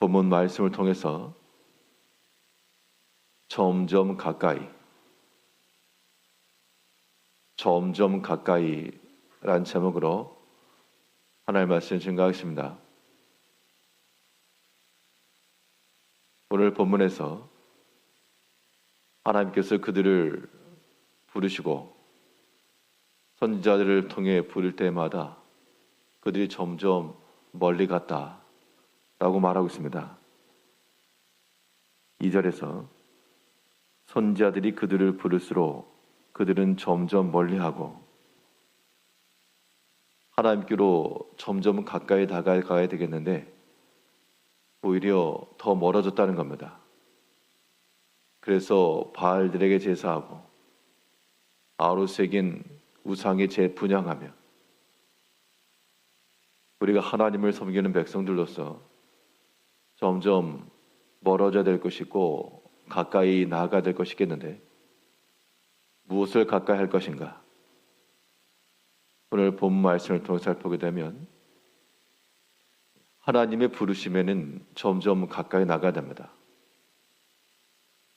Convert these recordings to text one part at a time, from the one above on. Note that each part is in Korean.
본문 말씀을 통해서 점점 가까이란 제목으로 하나님의 말씀 증거하겠습니다. 오늘 본문에서 하나님께서 그들을 부르시고 선지자들을 통해 부를 때마다 그들이 점점 멀리 갔다라고 말하고 있습니다. 2절에서 선지자들이 그들을 부를수록 그들은 점점 멀리하고 하나님께로 점점 가까이 다가가야 되겠는데 오히려 더 멀어졌다는 겁니다. 그래서 바알들에게 제사하고 아우르색인 우상에 분향하며 우리가 하나님을 섬기는 백성들로서 점점 멀어져야 될 것이고 가까이 나아가야 될 것이겠는데 무엇을 가까이 할 것인가? 오늘 본 말씀을 통해 살펴보게 되면 하나님의 부르심에는 점점 가까이 나가야 됩니다.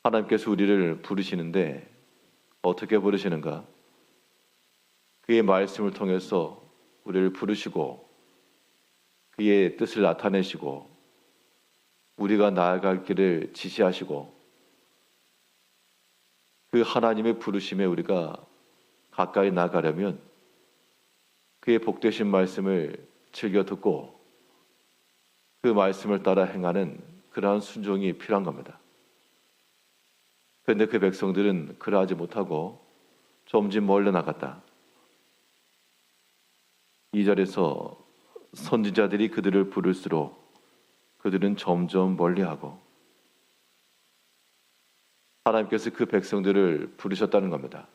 하나님께서 우리를 부르시는데 어떻게 부르시는가? 그의 말씀을 통해서 우리를 부르시고 그의 뜻을 나타내시고 우리가 나아갈 길을 지시하시고 그 하나님의 부르심에 우리가 가까이 나가려면 그의 복되신 말씀을 즐겨 듣고 그 말씀을 따라 행하는 그러한 순종이 필요한 겁니다. 그런데 그 백성들은 그러하지 못하고 점점 멀리 나갔다. 2절에서 선지자들이 그들을 부를수록 그들은 점점 멀리하고 하나님께서 그 백성들을 부르셨다는 겁니다.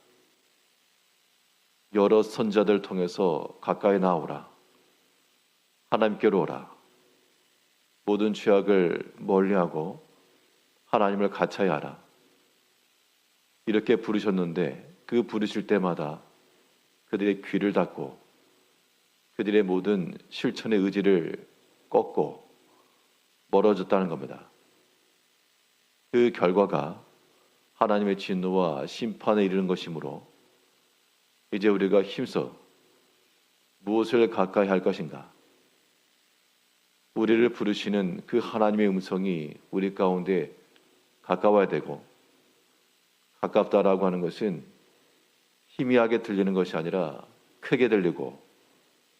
여러 선지자들을 통해서 가까이 나오라. 하나님께로 오라. 모든 죄악을 멀리하고 하나님을 가차이 하라. 이렇게 부르셨는데 그 부르실 때마다 그들의 귀를 닫고 그들의 모든 실천의 의지를 꺾고 멀어졌다는 겁니다. 그 결과가 하나님의 진노와 심판에 이르는 것이므로 이제 우리가 힘써 무엇을 가까이 할 것인가? 우리를 부르시는 그 하나님의 음성이 우리 가운데 가까워야 되고 가깝다라고 하는 것은 희미하게 들리는 것이 아니라 크게 들리고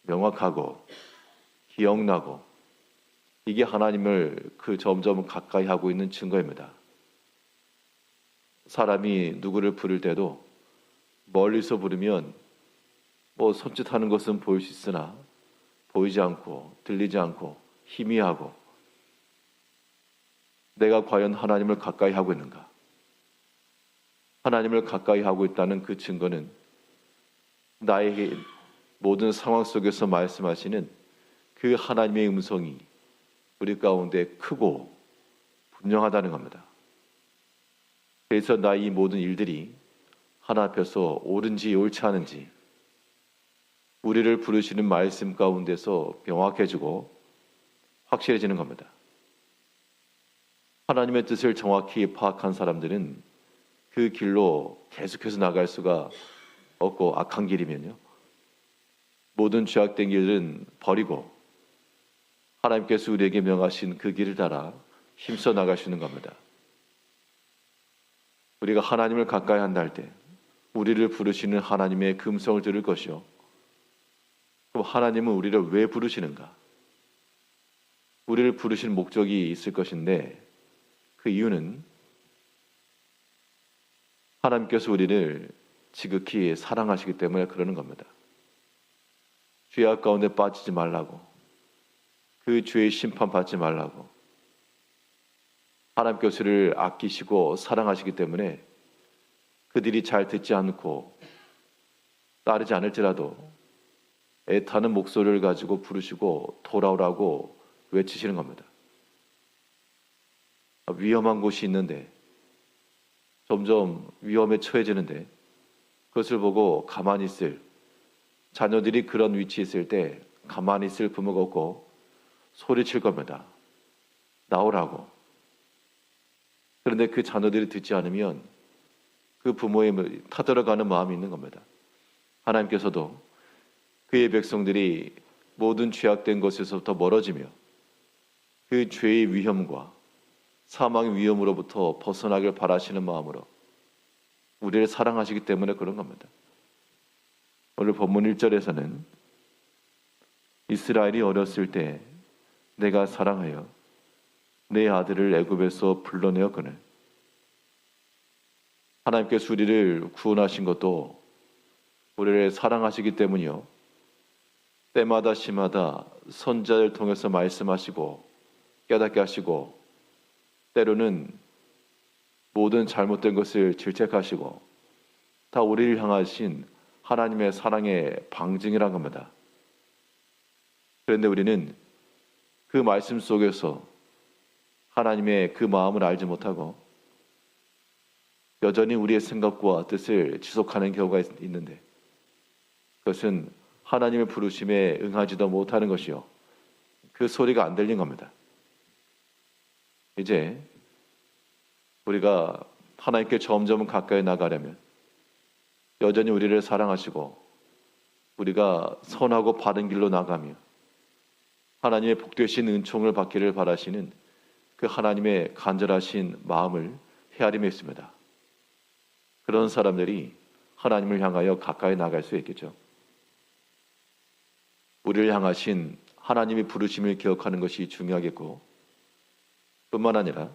명확하고 기억나고 이게 하나님을 점점 가까이 하고 있는 증거입니다. 사람이 누구를 부를 때도 멀리서 부르면 손짓하는 것은 보일 수 있으나 보이지 않고 들리지 않고 희미하고 내가 과연 하나님을 가까이 하고 있는가? 하나님을 가까이 하고 있다는 그 증거는 나에게 모든 상황 속에서 말씀하시는 그 하나님의 음성이 우리 가운데 크고 분명하다는 겁니다. 그래서 나의 이 모든 일들이 하나 앞에서 옳은지 옳지 않은지 우리를 부르시는 말씀 가운데서 명확해지고 확실해지는 겁니다. 하나님의 뜻을 정확히 파악한 사람들은 그 길로 계속해서 나갈 수가 없고 악한 길이면요. 모든 죄악된 길은 버리고 하나님께서 우리에게 명하신 그 길을 따라 힘써 나가시는 겁니다. 우리가 하나님을 가까이 한다 할 때 우리를 부르시는 하나님의 음성을 들을 것이요. 그럼 하나님은 우리를 왜 부르시는가? 우리를 부르신 목적이 있을 것인데 그 이유는 하나님께서 우리를 지극히 사랑하시기 때문에 그러는 겁니다. 죄악 가운데 빠지지 말라고, 그 죄의 심판 받지 말라고 하나님께서 우리를 아끼시고 사랑하시기 때문에 그들이 잘 듣지 않고 따르지 않을지라도 애타는 목소리를 가지고 부르시고 돌아오라고 외치시는 겁니다. 위험한 곳이 있는데 점점 위험에 처해지는데 그것을 보고 가만히 있을 자녀들이 그런 위치에 있을 때 가만히 있을 부모가 없고 소리칠 겁니다. 나오라고. 그런데 그 자녀들이 듣지 않으면 그 부모의 타들어가는 마음이 있는 겁니다. 하나님께서도 그의 백성들이 모든 죄악된 것에서부터 멀어지며 그 죄의 위험과 사망의 위험으로부터 벗어나길 바라시는 마음으로 우리를 사랑하시기 때문에 그런 겁니다. 오늘 본문 1절에서는 이스라엘이 어렸을 때 내가 사랑하여 내 아들을 애굽에서 불러내었거늘. 하나님께서 우리를 구원하신 것도 우리를 사랑하시기 때문이요, 때마다 시마다 선지자를 통해서 말씀하시고 깨닫게 하시고 때로는 모든 잘못된 것을 질책하시고 다 우리를 향하신 하나님의 사랑의 방증이란 겁니다. 그런데 우리는 그 말씀 속에서 하나님의 그 마음을 알지 못하고 여전히 우리의 생각과 뜻을 지속하는 경우가 있는데, 그것은 하나님의 부르심에 응하지도 못하는 것이요, 그 소리가 안 들린 겁니다. 이제 우리가 하나님께 점점 가까이 나가려면 여전히 우리를 사랑하시고 우리가 선하고 바른 길로 나가며 하나님의 복되신 은총을 받기를 바라시는 그 하나님의 간절하신 마음을 헤아림에 있습니다. 그런 사람들이 하나님을 향하여 가까이 나갈 수 있겠죠. 우리를 향하신 하나님의 부르심을 기억하는 것이 중요하겠고, 뿐만 아니라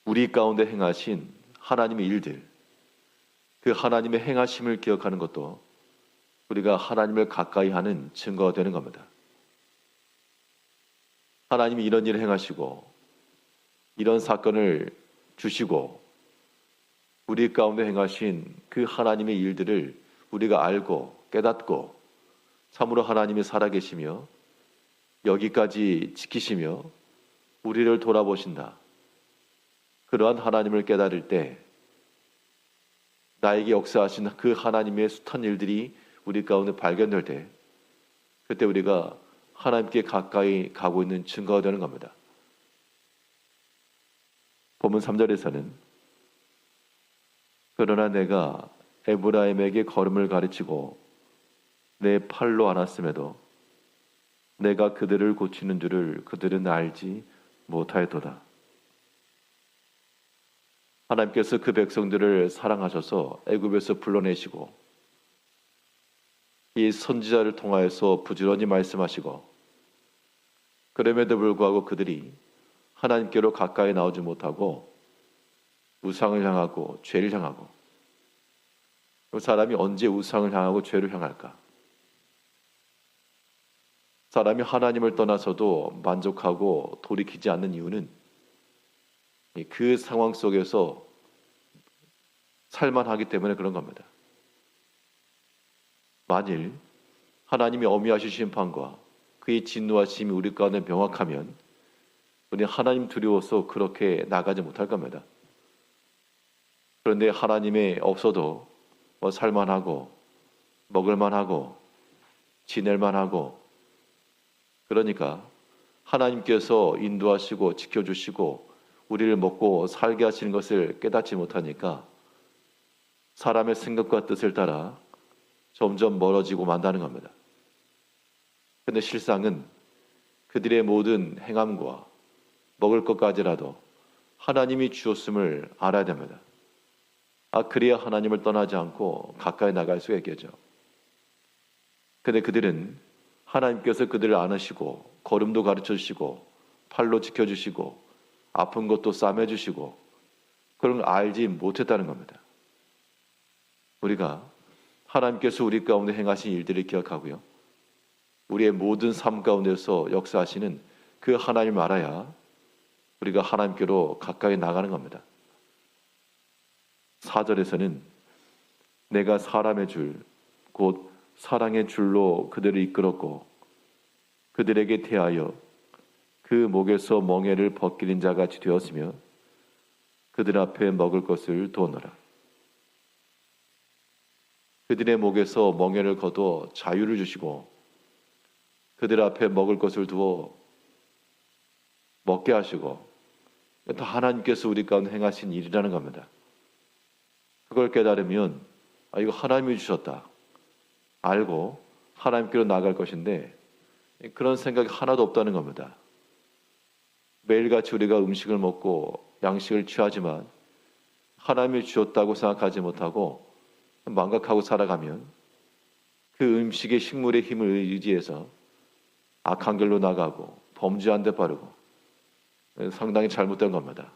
우리 가운데 행하신 하나님의 일들, 그 하나님의 행하심을 기억하는 것도 우리가 하나님을 가까이 하는 증거가 되는 겁니다. 하나님이 이런 일을 행하시고 이런 사건을 주시고 우리 가운데 행하신 그 하나님의 일들을 우리가 알고 깨닫고 참으로 하나님이 살아계시며 여기까지 지키시며 우리를 돌아보신다, 그러한 하나님을 깨달을 때 나에게 역사하신 그 하나님의 숱한 일들이 우리 가운데 발견될 때, 그때 우리가 하나님께 가까이 가고 있는 증거가 되는 겁니다. 본문 3절에서는 그러나 내가 에브라임에게 걸음을 가르치고 내 팔로 안았음에도 내가 그들을 고치는 줄을 그들은 알지 못하였도다. 하나님께서 그 백성들을 사랑하셔서 애굽에서 불러내시고 이 선지자를 통하여서 부지런히 말씀하시고, 그럼에도 불구하고 그들이 하나님께로 가까이 나오지 못하고 우상을 향하고 죄를 향하고, 사람이 언제 우상을 향하고 죄를 향할까? 사람이 하나님을 떠나서도 만족하고 돌이키지 않는 이유는 그 상황 속에서 살만하기 때문에 그런 겁니다. 만일 하나님이 어미하신 심판과 그의 진노하심이 우리 가운데 명확하면 우리 하나님 두려워서 그렇게 나가지 못할 겁니다. 그런데 하나님이 없어도 살만하고 먹을만하고 지낼만하고, 그러니까 하나님께서 인도하시고 지켜주시고 우리를 먹고 살게 하시는 것을 깨닫지 못하니까 사람의 생각과 뜻을 따라 점점 멀어지고 만다는 겁니다. 그런데 실상은 그들의 모든 행함과 먹을 것까지라도 하나님이 주었음을 알아야 됩니다. 그래야 하나님을 떠나지 않고 가까이 나갈 수가 있겠죠. 그런데 그들은 하나님께서 그들을 안으시고 걸음도 가르쳐 주시고 팔로 지켜주시고 아픈 것도 싸매주시고 그런 걸 알지 못했다는 겁니다. 우리가 하나님께서 우리 가운데 행하신 일들을 기억하고요, 우리의 모든 삶 가운데서 역사하시는 그 하나님을 알아야 우리가 하나님께로 가까이 나가는 겁니다. 4절에서는 내가 사람의 줄, 곧 사랑의 줄로 그들을 이끌었고 그들에게 대하여 그 목에서 멍에를 벗기는 자같이 되었으며 그들 앞에 먹을 것을 두었노라. 그들의 목에서 멍에를 거두어 자유를 주시고 그들 앞에 먹을 것을 두어 먹게 하시고 다 하나님께서 우리 가운데 행하신 일이라는 겁니다. 그걸 깨달으면 이거 하나님이 주셨다 알고 하나님께로 나아갈 것인데 그런 생각이 하나도 없다는 겁니다. 매일같이 우리가 음식을 먹고 양식을 취하지만 하나님이 주셨다고 생각하지 못하고 망각하고 살아가면 그 음식의 식물의 힘을 의지해서 악한 길로 나가고 범죄한 데 빠르고 상당히 잘못된 겁니다.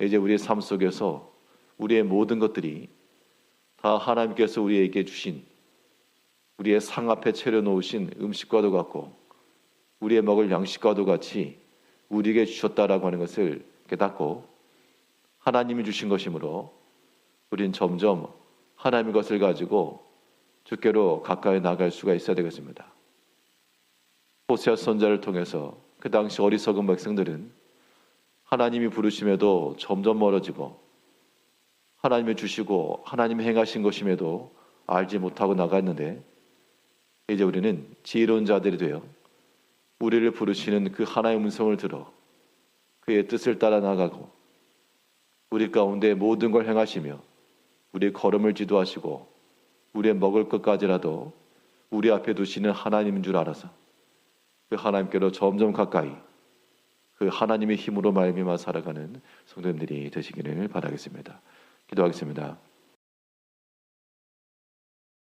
이제 우리의 삶 속에서 우리의 모든 것들이 다 하나님께서 우리에게 주신 우리의 상 앞에 차려놓으신 음식과도 같고 우리의 먹을 양식과도 같이 우리에게 주셨다라고 하는 것을 깨닫고 하나님이 주신 것이므로 우리는 점점 하나님의 것을 가지고 주께로 가까이 나갈 수가 있어야 되겠습니다. 호세아 선지자를 통해서 그 당시 어리석은 백성들은 하나님이 부르심에도 점점 멀어지고 하나님이 주시고 하나님이 행하신 것임에도 알지 못하고 나갔는데 이제 우리는 지혜로운 자들이 되어 우리를 부르시는 그 하나님의 음성을 들어 그의 뜻을 따라 나가고 우리 가운데 모든 걸 행하시며 우리의 걸음을 지도하시고 우리의 먹을 것까지라도 우리 앞에 두시는 하나님인 줄 알아서 그 하나님께로 점점 가까이 그 하나님의 힘으로 말미암아 살아가는 성도님들이 되시기를 바라겠습니다. 기도하겠습니다.